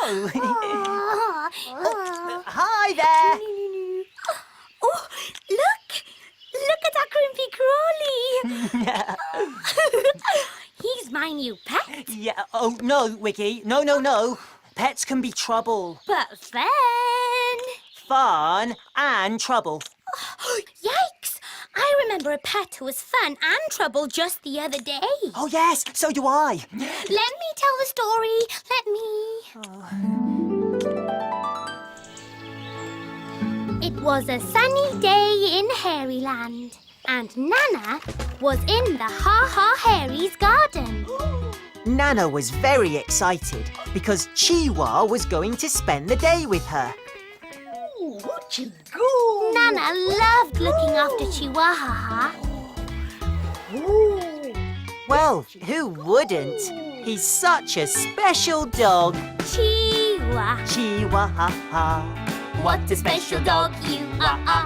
Oh. Hi there. Oh, look! Look at our crimpy crawly! He's my new pet. Yeah. Oh, no, Wiggy. No. Pets can be trouble. But then... Fun and trouble. Yikes! I remember a pet who was fun and trouble just the other day. Oh, yes, so do I. Let me tell the story. Let me... It was a sunny day in Hairyland, and Nana was in the Ha Ha Hairies garden. Nana was very excited because Chihua was going to spend the day with her. Nana loved looking after Chihua Ha Ha. Well, who wouldn't? He's such a special dog. Chihua Ha Ha. What a special dog you are.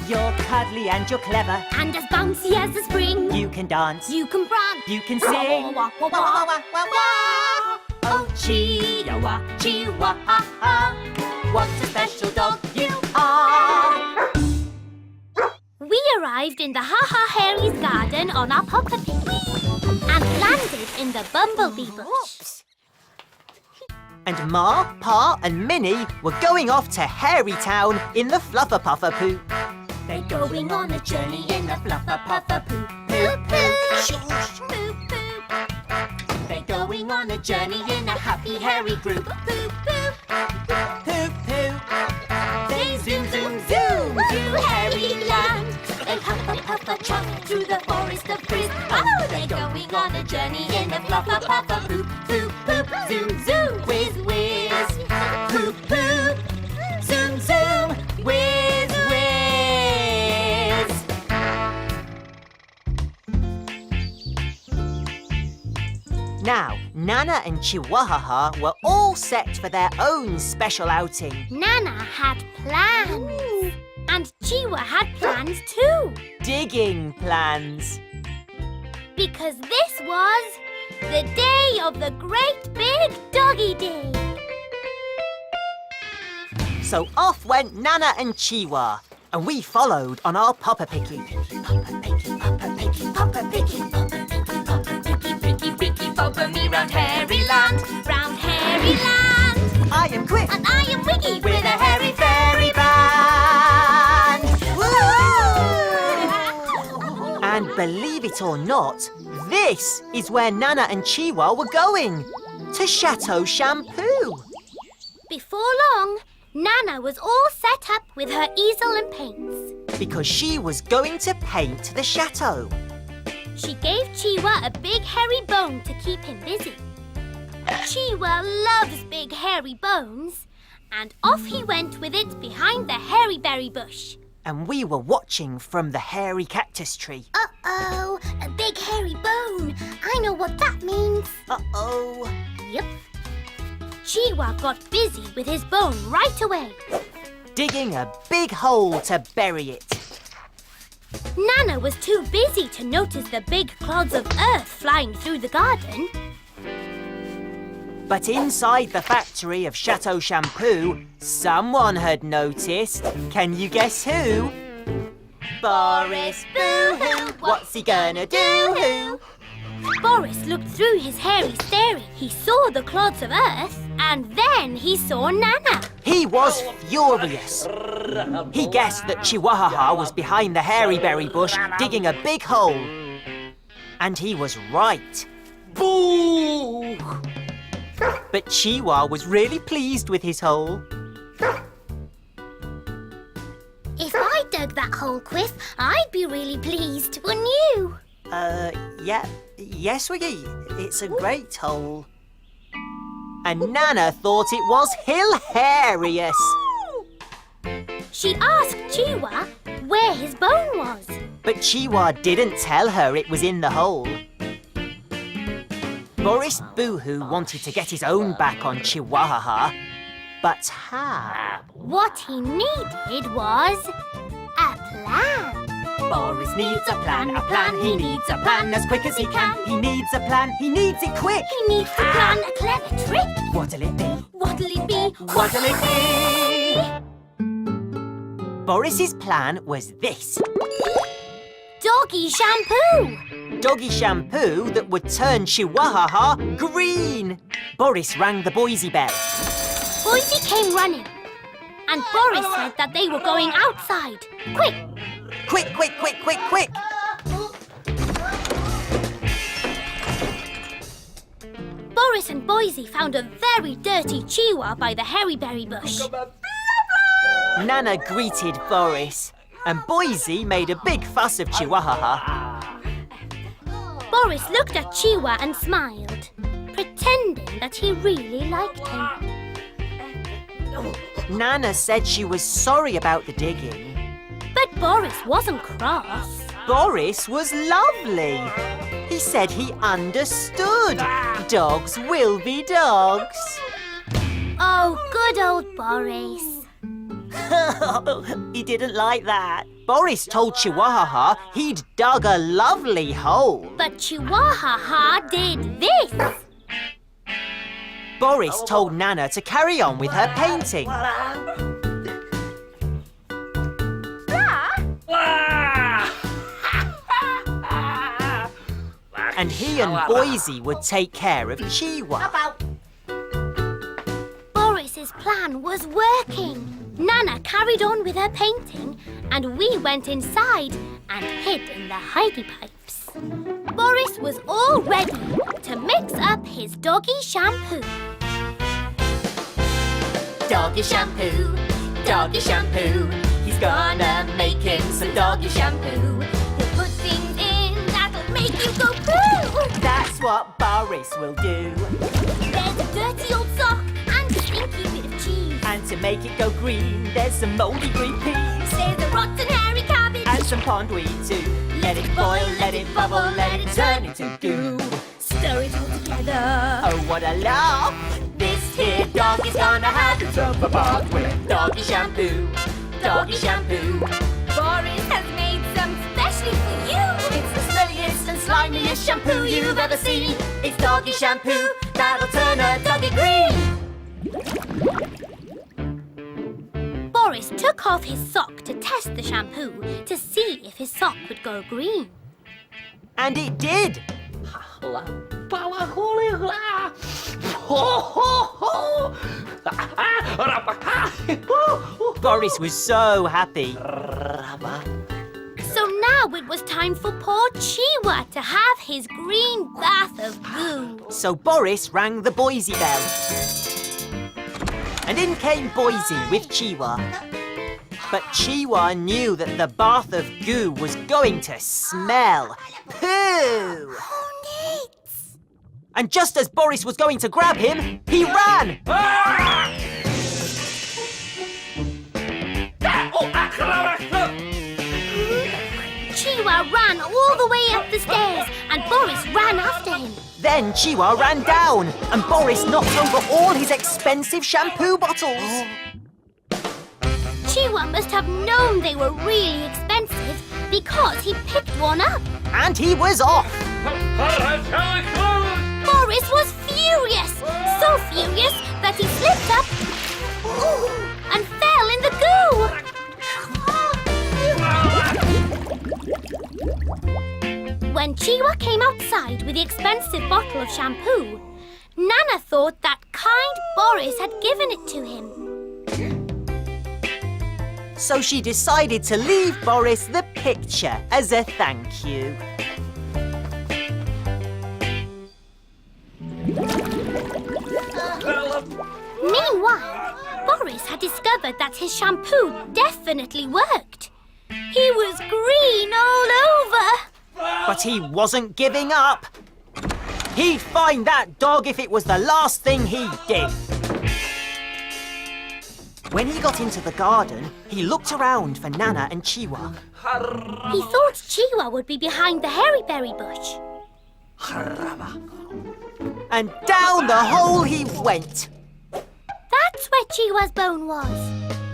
You're cuddly and you're clever. And as bouncy as the spring. You can dance. You can prance. You can sing. Wah, wah, wah, wah, wah, wah. Oh, Chihua, Chihua Ha Ha. What a special dog you are. We arrived in the Ha Ha Hairies garden on our papa pig and landed in the bumblebee bush. And Ma, Pa and Minnie were going off to Hairy Town in the Fluffer Puffer Poo. They're going on a journey in the Fluffer Puffer Poo. Poo poo. Poo poo. They're going on a journey in a happy hairy group. Poo poo. Poo poo. They zoom zoom zoom to Hairyland. They huffa puffa chop through the forest of trees. Oh, they're going on a journey in a fluffa puffa poop. Poop poop zoom zoom whiz whiz. Poop poop zoom zoom whiz whiz. Now, Nana and Chihua Ha Ha were all set for their own special outing. Nana had plans. And Chihuahua had plans too. Digging plans. Because this was the day of the Great Big Doggy Dig. So off went Nana and Chihuahua, and we followed on our Papa Picky. Papa Picky, Papa Picky, Papa Picky, Papa Picky, Papa Picky, Picky, Picky, Papa me round Hairyland, round Hairyland. I am Quick, And I am Wiggy with a hairy fairy band. Woo! And believe it or not, this is where Nana and Chihuahua were going, to Chateau Shampoo. Before long, Nana was all set up with her easel and paints. Because she was going to paint the chateau. She gave Chihuahua a big hairy bone to keep him busy. Chihuahua loves big hairy bones, and off he went with it behind the hairy berry bush. And we were watching from the hairy cactus tree. Uh-oh, a big hairy bone. I know what that means. Uh-oh. Yep. Chihuahua got busy with his bone right away. Digging a big hole to bury it. Nana was too busy to notice the big clods of earth flying through the garden. But inside the factory of Chateau Shampoo, someone had noticed. Can you guess who? Boris, boo-hoo, what's he gonna do? Boris looked through his hairy stary. He saw the clods of earth, and then he saw Nana. He was furious. He guessed that Chihua Ha Ha was behind the hairy berry bush digging a big hole. And he was right. Boo! But Chihuahua was really pleased with his hole. If I dug that hole, Quiff, I'd be really pleased, wouldn't you? Yes, Wiggy. It's a great hole. And Nana thought it was hilarious. She asked Chihuahua where his bone was. But Chihuahua didn't tell her it was in the hole. Boris Boohoo wanted to get his own back on Chihua Ha Ha. But how? What he needed was a plan. Boris needs a plan, he needs a plan as quick as he can. He needs a plan, he needs it quick. He needs to plan a clever trick. What'll it be? What'll it be? What'll it be? Boris's plan was this. Doggy shampoo. Doggy shampoo that would turn Chihua Ha Ha green. Boris rang the Boise bell. Boise came running. And Boris said that they were going outside. Quick! Quick, quick, quick, quick, quick! Boris and Boise found a very dirty Chihuahua by the hairyberry bush. Nana greeted Boris, and Boise made a big fuss of Chihuaha. Boris looked at Chihuahua and smiled, pretending that he really liked him. Nana said she was sorry about the digging. But Boris wasn't cross. Boris was lovely. He said he understood. Dogs will be dogs. Oh, good old Boris. He didn't like that. Boris told Chihuaha he'd dug a lovely hole. But Chihua Ha Ha did this. Boris told Nana to carry on with her painting. And he and Boise would take care of Chihuahua. Boris's plan was working. Nana carried on with her painting, and we went inside and hid in the hidey pipes. Boris was all ready to mix up his doggy shampoo. Doggy shampoo, doggy shampoo. He's gonna make him some doggy shampoo. He'll put things in that'll make you go poo. That's what Boris will do. There's a dirty old sock and a stinky bit of cheese. And to make it go green, there's some moldy green peas. There's a rotten hairy cabbage. And some pondweed too. Let it boil, let it bubble, let it turn into goo. Stir it all together. Oh, what a laugh! This here dog is gonna have himself a bath with doggy shampoo. Doggy shampoo. Boris has made some specially for you. It's the smelliest and slimiest shampoo you've ever seen. It's doggy shampoo that'll turn a doggy green. Boris took off his sock to test the shampoo to see if his sock would go green. And it did. Boris was so happy. So now it was time for poor Chihuahua to have his green bath of goo. So Boris rang the Boise bell. And in came Boise with Chihuahua. But Chihuahua knew that the bath of goo was going to smell. Poo! And just as Boris was going to grab him, he ran! Chihuahua ran all the way up the stairs, and Boris ran after him. Then Chihuahua ran down, and Boris knocked over all his expensive shampoo bottles. Chihuahua must have known they were really expensive because he picked one up. And he was off. Boris was furious, so furious that he slipped up and fell in the goo. When Chihuahua came outside with the expensive bottle of shampoo, Nana thought that kind Boris had given it to him. So she decided to leave Boris the picture as a thank you. Meanwhile, Boris had discovered that his shampoo definitely worked. He was green all over. But he wasn't giving up. He'd find that dog if it was the last thing he did. When he got into the garden, he looked around for Nana and Chihuahua. He thought Chihuahua would be behind the hairyberry bush. And down the hole he went. That's where Chihuahua's bone was.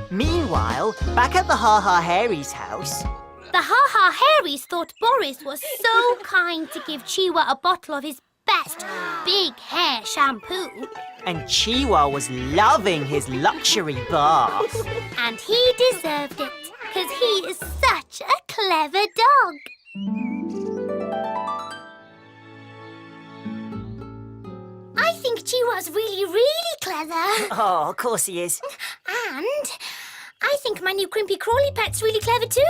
Meanwhile, back at the Ha Ha Hairies' house, The Ha Ha Hairies thought Boris was so kind to give Chihuahua a bottle of his best big hair shampoo. And Chihuahua was loving his luxury bath. And he deserved it, because he is such a clever dog. I think Chihuahua's really clever. Oh, of course he is. And I think my new Crimpy Crawly pet's really clever too.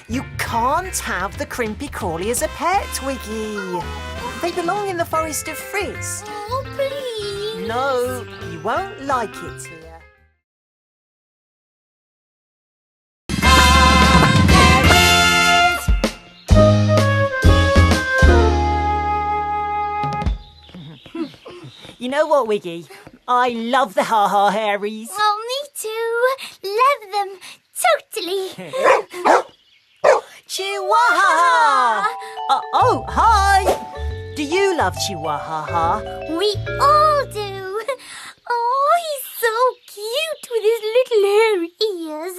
You can't have the Crimpy Crawly as a pet, Wiggy. They belong in the Forest of Frizz. Oh, please. No, you won't like it here. You know what, Wiggy? I love the Ha Ha Hairies. Oh, me too. Love them. Totally. Chihuaha! Oh, hi! Do you love Chihua Ha Ha? We all do. Oh, he's so cute with his little hairy ears.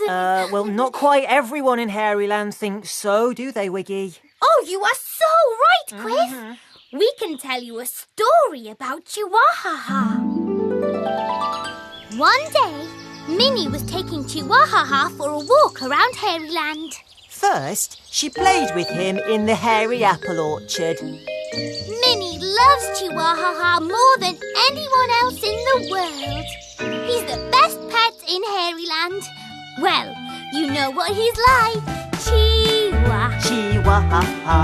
Well, not quite everyone in Hairyland thinks so, do they, Wiggy? Oh, you are so right, Quiff. We can tell you a story about Chihuaha Ha Ha. One day, Minnie was taking Chihuaha Ha Ha for a walk around Hairyland. First, she played with him in the hairy apple orchard. Minnie loves Chihuaha Ha Ha more than anyone else in the world. He's the best pet in Hairyland. Well, you know what he's like. Chihua Ha Ha.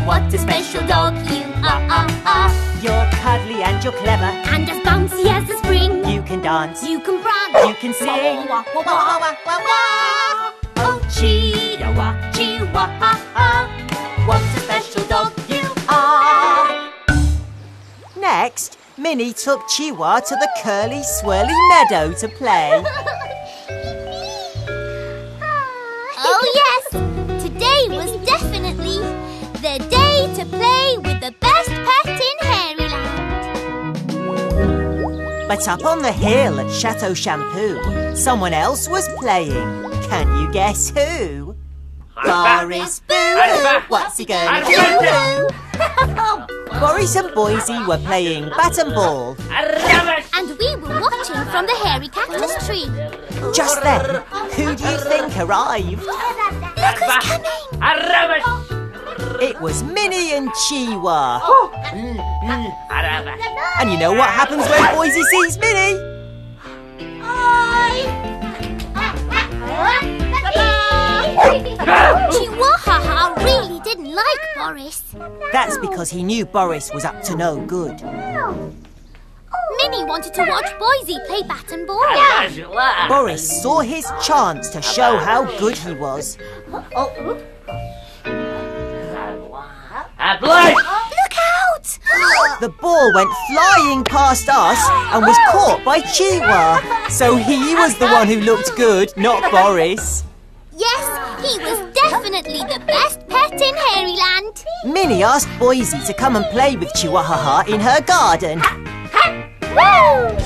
What a special dog you are. You're cuddly and you're clever. And as bouncy as the spring. You can dance. You can prance. You can sing. Wah, wah, wah, wah, wah, wah. Oh, Chihuahua, Chihuaha. What a special dog you are. Next, Minnie took Chihuahua to the curly, swirly meadow to play. Oh, yes. Today was definitely the day to play with the best pet in Hairyland. But up on the hill at Chateau Shampoo, someone else was playing. Can you guess who? Boris Boo! What's he gonna do? Boris and Boise were playing bat and ball. And we were watching from the hairy cactus tree. Just then, who do you think arrived? Look who's coming! It was Minnie and Chihuahua. And you know what happens when Boise sees Minnie? Chihua Ha Ha really didn't like Boris. That's because he knew Boris was up to no good. Minnie wanted to watch Boise play bat and ball. Boris saw his chance to show how good he was. Look out! The ball went flying past us and was caught by Chihuahua. So he was the one who looked good, not Boris. Yes, he was definitely the best pet in Hairyland. Minnie asked Boise to come and play with Chihua Ha Ha in her garden.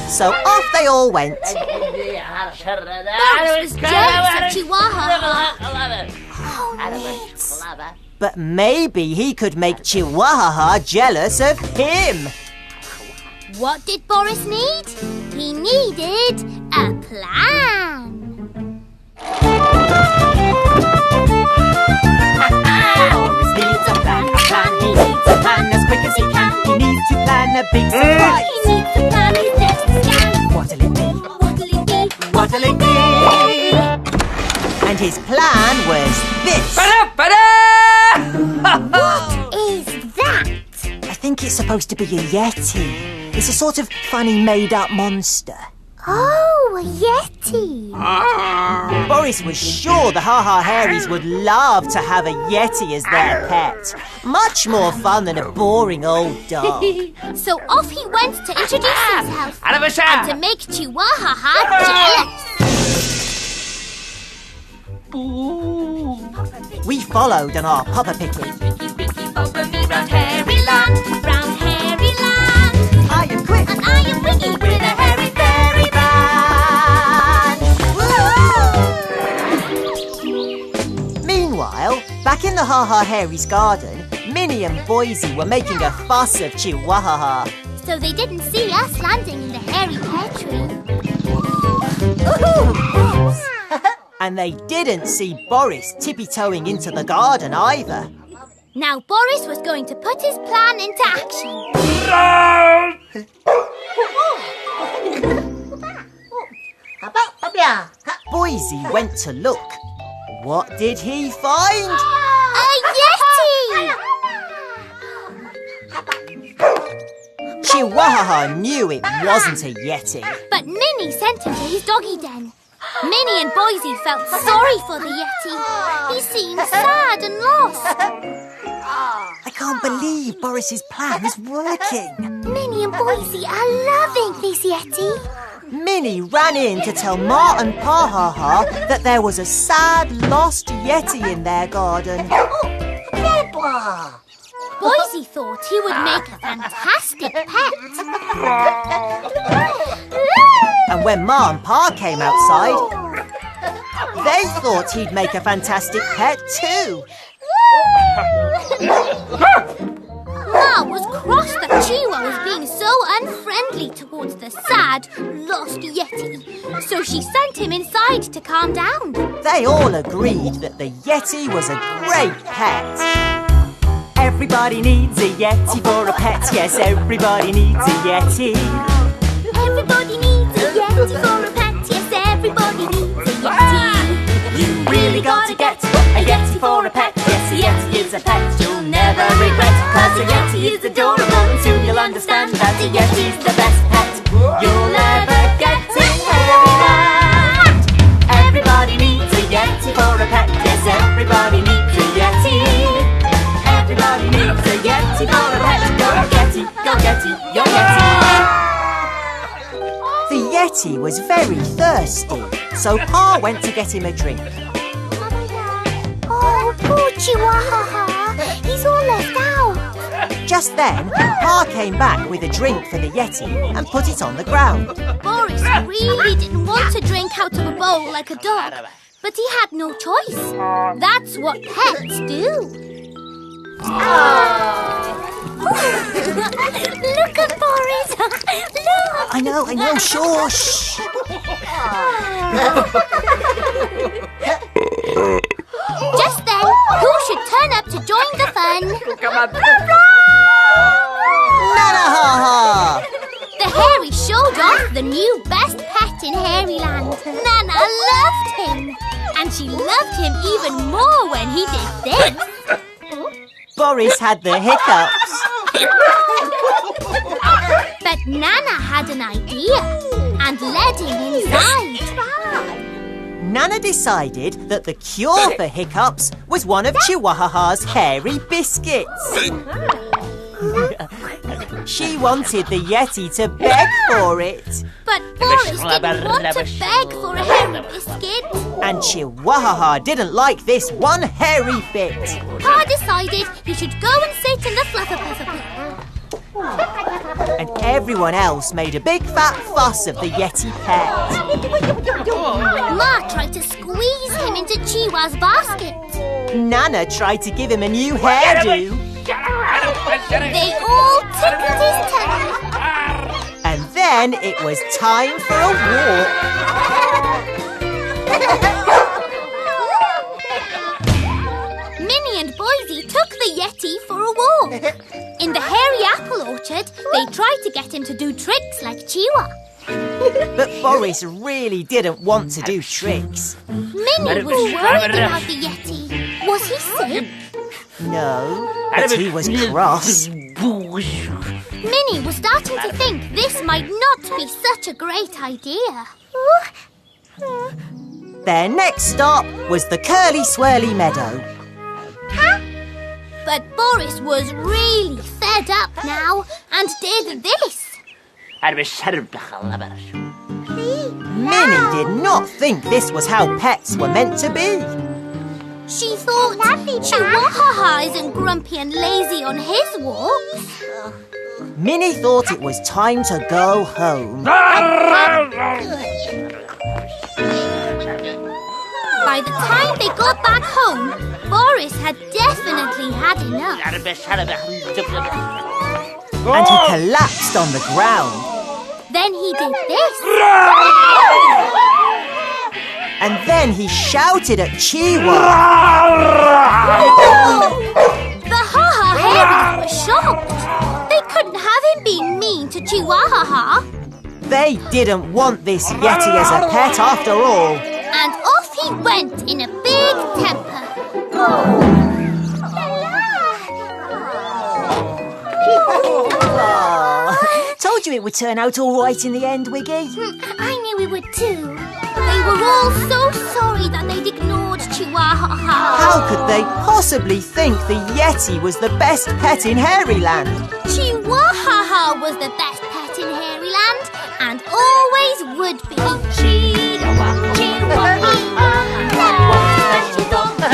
So off they all went. Boris was jealous of Chihuaha Ha Ha. Oh, Nits. But maybe he could make Chihua Ha Ha jealous of him. What did Boris need? He needed a plan. Boris needs a plan. He needs a plan as quick as he can. He needs to plan a big surprise. He needs to plan his next scan. What'll it be? What'll it be? What'll it be? And his plan was this. What is that? I think it's supposed to be a yeti. It's a sort of funny made-up monster. Oh, a yeti. Boris was sure the Ha Ha Hairies would love to have a yeti as their pet. Much more fun than a boring old dog. So off he went to introduce himself and to make Chihuaha Ha jealous. We followed on our pupper picking. Follow me round Hairyland, round Hairyland. I am Quick. And I am Wiggy with a hairy fairy band. Meanwhile, Back in the Ha Ha Hairies garden, Minnie and Boise were making a fuss of Chihua Ha Ha. So they didn't see us landing in the hairy pear tree. And they didn't see Boris tippy-toeing into the garden either. Now Boris was going to put his plan into action. Boise went to look. What did he find? A yeti! Chihuaha knew it wasn't a yeti. But Minnie sent him to his doggy den. Minnie and Boise felt sorry for the yeti. He seemed sad and lost. I can't believe Boris's plan is working. Minnie and Boise are loving this yeti. Minnie ran in to tell Ma and Pa Ha Ha that there was a sad, lost yeti in their garden. Boise thought he would make a fantastic pet. And when Ma and Pa came outside, they thought he'd make a fantastic pet too. Ma was cross that Chihuahua was being so unfriendly towards the sad, lost yeti. So she sent him inside to calm down. They all agreed that the yeti was a great pet. Everybody needs a yeti for a pet. Yes, everybody needs a yeti. Everybody needs a yeti for a pet. Yes, everybody needs a yeti. You really got to get a yeti for a pet. Yes, a yeti is a pet you'll never regret. 'Cause a yeti is adorable and soon you'll understand that a yeti is the best pet you'll ever get in Hairyland. Everybody needs a yeti for a pet. Yes, everybody needs a yeti. Everybody needs a yeti for a pet. Go yeti, your yeti. The yeti was very thirsty, so Pa went to get him a drink. Oh, poor Chihuaha. He's all left out. Just then, Pa came back with a drink for the yeti and put it on the ground. Boris really didn't want to drink out of a bowl like a dog, but he had no choice. That's what pets do. Look at Boris! Look! I know, sure, shh. Just then, who should turn up to join the fun? Nana Ha Ha! The hairy showed off the new best pet in Hairyland. Nana loved him. And she loved him even more when he did this. Boris had the hiccups. But Nana had an idea and led him inside. Nana decided that the cure for hiccups was one of Chihuaha's hairy biscuits. She wanted the yeti to beg for it. But Boris didn't want to beg for a hairy biscuit. And Chihuaha didn't like this one hairy bit. Pa decided he should go and sit in the fluffer. And everyone else made a big fat fuss of the yeti pet. Ma tried to squeeze him into Chihuahua's basket. Nana tried to give him a new hairdo. They all tickled his tummy. And then it was time for a walk. Minnie and Boise took the yeti for a walk. In the hairy apple orchard, they tried to get him to do tricks like Chihuahua. But Boris really didn't want to do tricks. Minnie was worried about the yeti. Was he sick? No, but he was cross. Minnie was starting to think this might not be such a great idea. Their next stop was the curly swirly meadow. But Boris was really fed up now and did this. Minnie did not think this was how pets were meant to be. She thought Chihuahua isn't grumpy and lazy on his walks. Minnie thought it was time to go home. By the time they got back home, Boris had definitely had enough. And he collapsed on the ground. Then he did this. And then he shouted at Chihuaha. The Ha Ha Hairies were shocked. They couldn't have him being mean to Chihua Ha. They didn't want this yeti as a pet after all. And off he went in a big temper. Told you it would turn out all right in the end, Wiggy. I knew we would too. They were all so sorry that they'd ignored Chihua Ha Ha. How could they possibly think the yeti was the best pet in Hairyland? Chihua Ha Ha was the best pet in Hairyland and always would be. Chihuahua, Chihuahua, that special dog you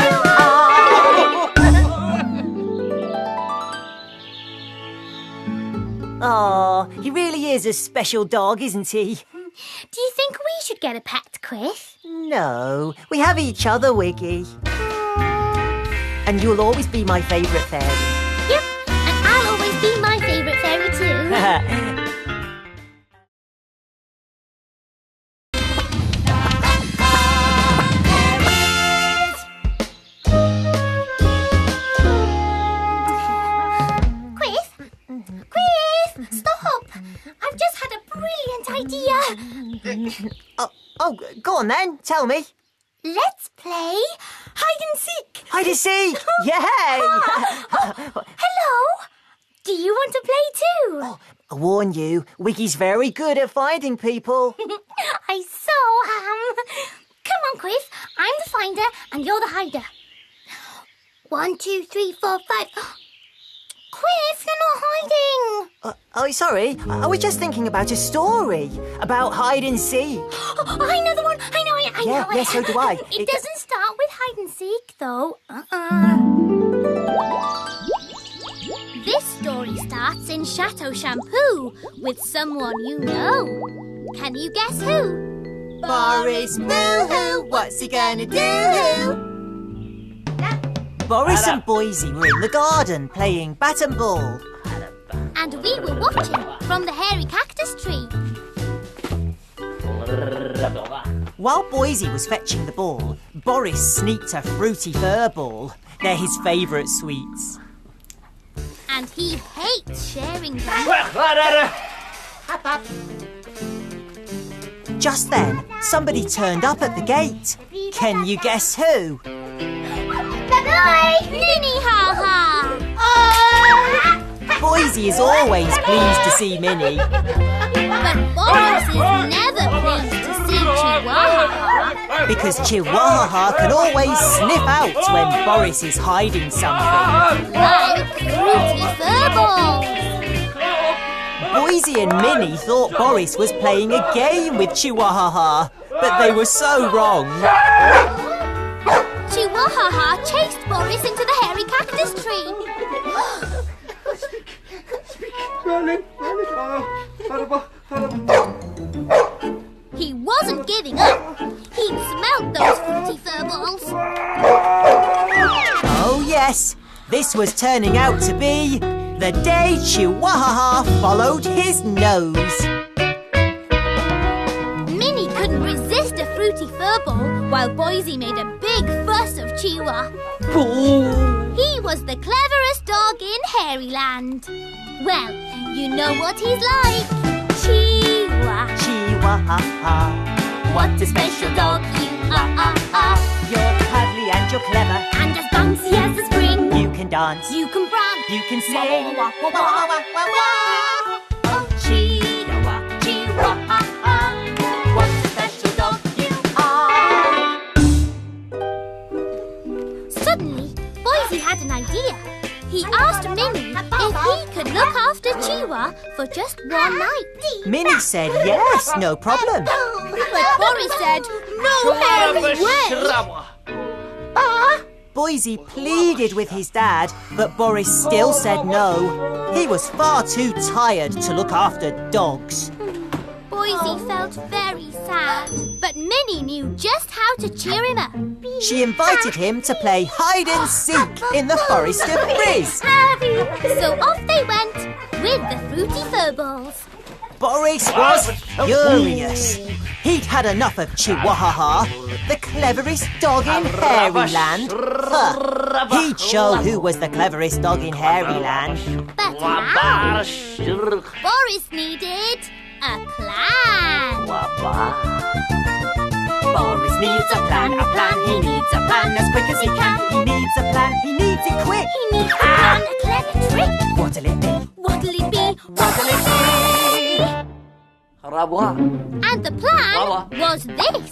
Oh, he really is a special dog, isn't he? Do you think we should get a pet, Quiff? No, we have each other, Wiggy. And you'll always be my favourite fairy. Yep, and I'll always be my favourite fairy too. Quiff, stop! I've just had a brilliant idea. Oh, go on then, tell me. Let's play hide and seek. Hide and seek! Yay! Hello. Do you want to play too? I warn you, Wiggy's very good at finding people. I so am. Come on, Quiff. I'm the finder and you're the hider. 1, 2, 3, 4, 5. Quiff, you're not hiding. Sorry. I was just thinking about a story about hide and seek. I know the one. I know it. Yeah, so do I. It doesn't start with hide and seek, though. This story starts in Chateau Shampoo with someone you know. Can you guess who? Boris, boo-hoo, what's he gonna do? Boris and Boise were in the garden playing bat and ball. And we were watching from the hairy cactus tree. While Boise was fetching the ball, Boris sneaked a fruity fur ball. They're his favourite sweets. And he hates sharing them. Just then, somebody turned up at the gate. Can you guess who? Bye-bye! Minnie Ha Ha! Boise is always pleased to see Minnie. But Boris is never pleased to see Chihuaha. Because Chihuaha can always sniff out when Boris is hiding something. Like fruity fur balls. Boise and Minnie thought Boris was playing a game with Chihuaha, but they were so wrong. Chihua Ha chased Boris into the hairy cactus tree. He wasn't giving up. He'd smelled those fruity fur balls. Oh yes, this was turning out to be the day Chihuaha followed his nose. Minnie couldn't resist a fruity fur ball while Boise made a big fuss of Chihuahua. He was the cleverest dog in Hairyland. Well, you know what he's like. Chihuahua. Chihuaha, What a special dog you are. you're cuddly and you're clever. And as bouncy as the spring. You can dance, You can prance. you can sing. Oh, Chihuahua, Chihuahua. What a special dog you are. Suddenly, Boise had an idea. He asked Minnie if he could look after Chihuahua for just one night. Minnie said yes, no problem. But Boris said, no hairy way. Boise pleaded with his dad, but Boris still said no. He was far too tired to look after dogs. Boise felt very sad, but Minnie knew just how to cheer him up. She invited him to play hide and seek in the forest of Frizz. So off they went with the fruity fur balls. Boris was furious. He'd had enough of Chihua Ha Ha, the cleverest dog in Hairyland. He'd show who was the cleverest dog in Hairyland. But now, Boris needed a plan. Boris needs a plan, he needs a plan as quick as he can. He needs a plan, he needs it quick. He needs to plan a clever trick. What'll it be? What'll it be? What'll it be? And the plan was this.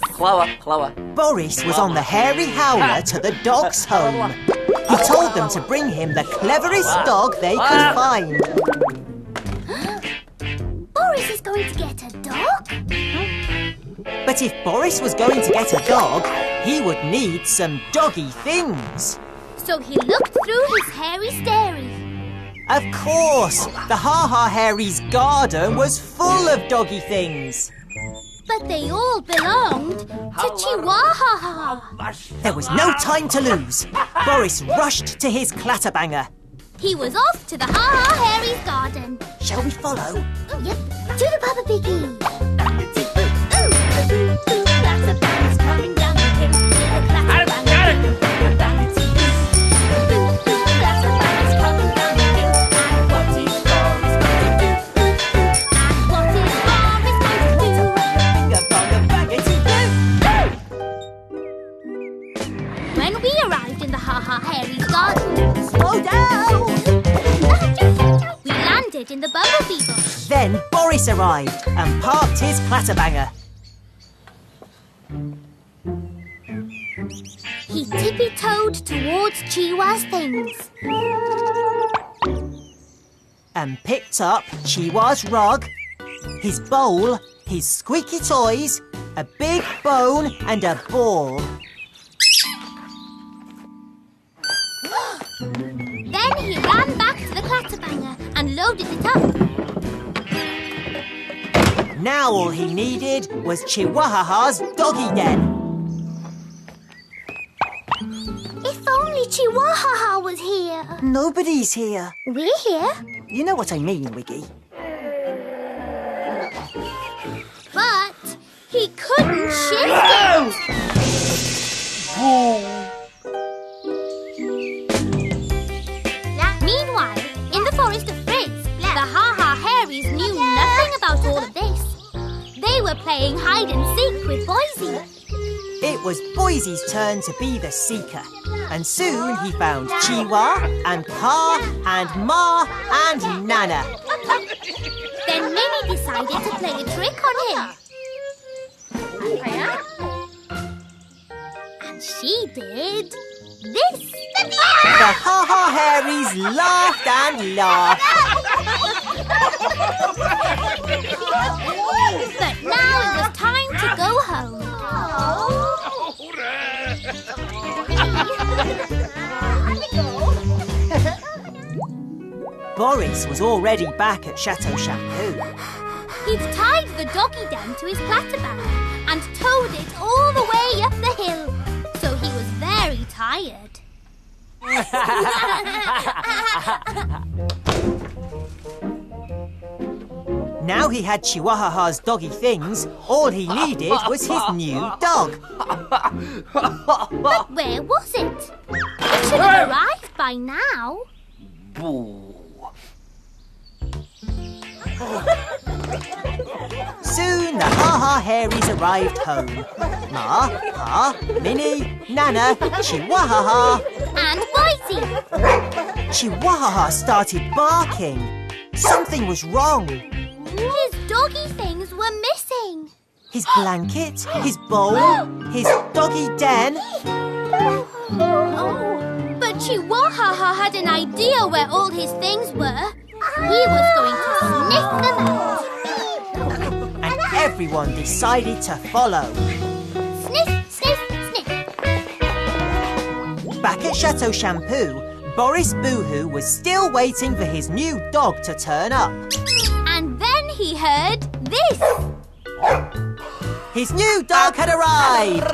Boris was on the hairy howler to the dog's home. He told them to bring him the cleverest dog they could find. Boris is going to get a dog? But if Boris was going to get a dog, he would need some doggy things. So he looked through his hairy stairy. Of course, the Ha Ha Hairies garden was full of doggy things. But they all belonged to Chihua Ha Ha. There was no time to lose. Boris rushed to his clatterbanger. He was off to the Ha Ha Hairies garden. Shall we follow? Yep, to the Papa Piggy. When we arrived in the Ha Ha Hairies garden, Slow down! we landed in the bumblebee bush. Then Boris arrived and parked his clatterbanger. He tippy-toed towards Chihuahua's things. And picked up Chihuahua's rug, his bowl, his squeaky toys, a big bone and a ball. Then he ran back to the clatterbanger and loaded it up. Now all he needed was Chihuaha Ha's doggy den. If only Chihua Ha Ha was here. Nobody's here. We're here, You know what I mean, Wiggy. but he couldn't shift it. Meanwhile, in the forest of Frizz, the Ha Ha Hairies knew nothing about all of this. They were playing hide and seek with Boise. It was Boise's turn to be the seeker. And soon he found Chihuahua and Pa and Ma and Nana. Then Minnie decided to play a trick on him. And she did this. The Ha Ha Hairies laughed and laughed. But now it was time to go home. Boris was already back at Chateau Shampoo. He'd tied the doggy den to his clatterbanger and towed it all the way up the hill. So he was very tired. Now he had Chihuaha Ha's doggy things, all he needed was his new dog. But where was it? It should have arrived by now. Soon the Ha Ha Hairies arrived home. Ma, Pa, Minnie, Nana, Chihuaha Ha. And Boise. Chihuaha Ha started barking. Something was wrong. His doggy things were missing. His blanket, his bowl, his doggy den. But Chihuaha Ha had an idea where all his things were. He was going to sniff them out. And everyone decided to follow. Sniff, sniff, sniff. Back at Chateau Shampoo, Boris Boohoo was still waiting for his new dog to turn up. And then he heard this. His new dog had arrived!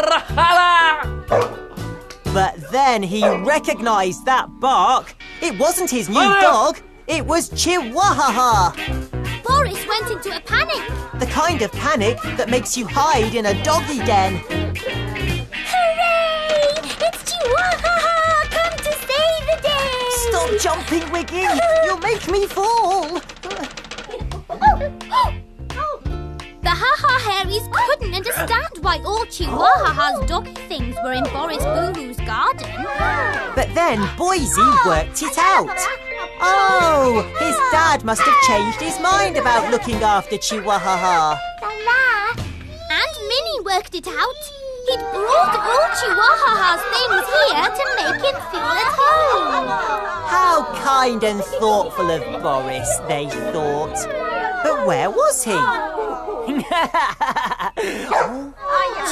But then he recognized that bark. It wasn't his new dog, it was Chihua Ha Ha. Boris went into a panic. The kind of panic that makes you hide in a doggy den. Hooray! It's Chihua Ha Ha! Come to save the day! Stop jumping, Wiggy! You'll make me fall! The Ha Ha Hairies couldn't understand why all Chihua Ha Ha's doggy things were in Boris Boo-Hoo's garden. But then Boise worked it out. Oh, his dad must have changed his mind about looking after Chihua Ha Ha. And Minnie worked it out. He'd brought all Chihua Ha Ha's things here to make him feel at home. How kind and thoughtful of Boris, they thought. But where was he?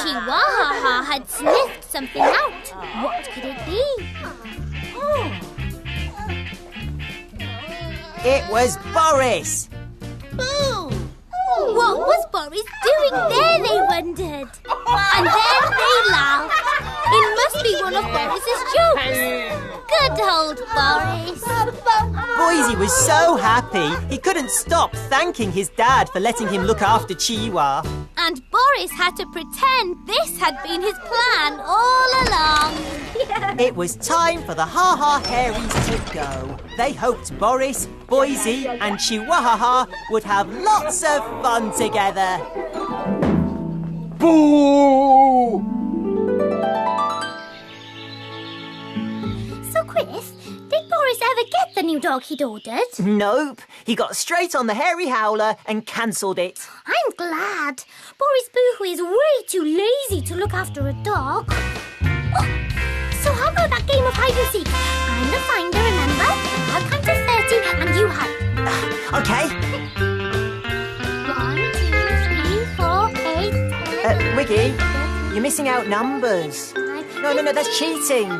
Chihua Ha Ha had sniffed something out. What could it be? It was Boris. What was Boris doing there, they wondered. And then they laughed. It must be one of Boris's jokes. Good old Boris. Boise was so happy he couldn't stop thanking his dad for letting him look after Chihuaha. And Boris had to pretend this had been his plan all along. It was time for the Ha Ha Hairies to go. They hoped Boris, Boise and Chihua Ha Ha would have lots of fun together. Boo! So, Chris, did Boris ever get the new dog he'd ordered? Nope. He got straight on the hairy howler and cancelled it. I'm glad. Boris Boo-Hoo is way too lazy to look after a dog. Oh, so how about that game of hide and seek? I'm the finder, remember? I'll count to 30 and you hide. Okay. 1, 2, 3, 4, 8, 10. Wiggy, you're missing out numbers. No, that's cheating.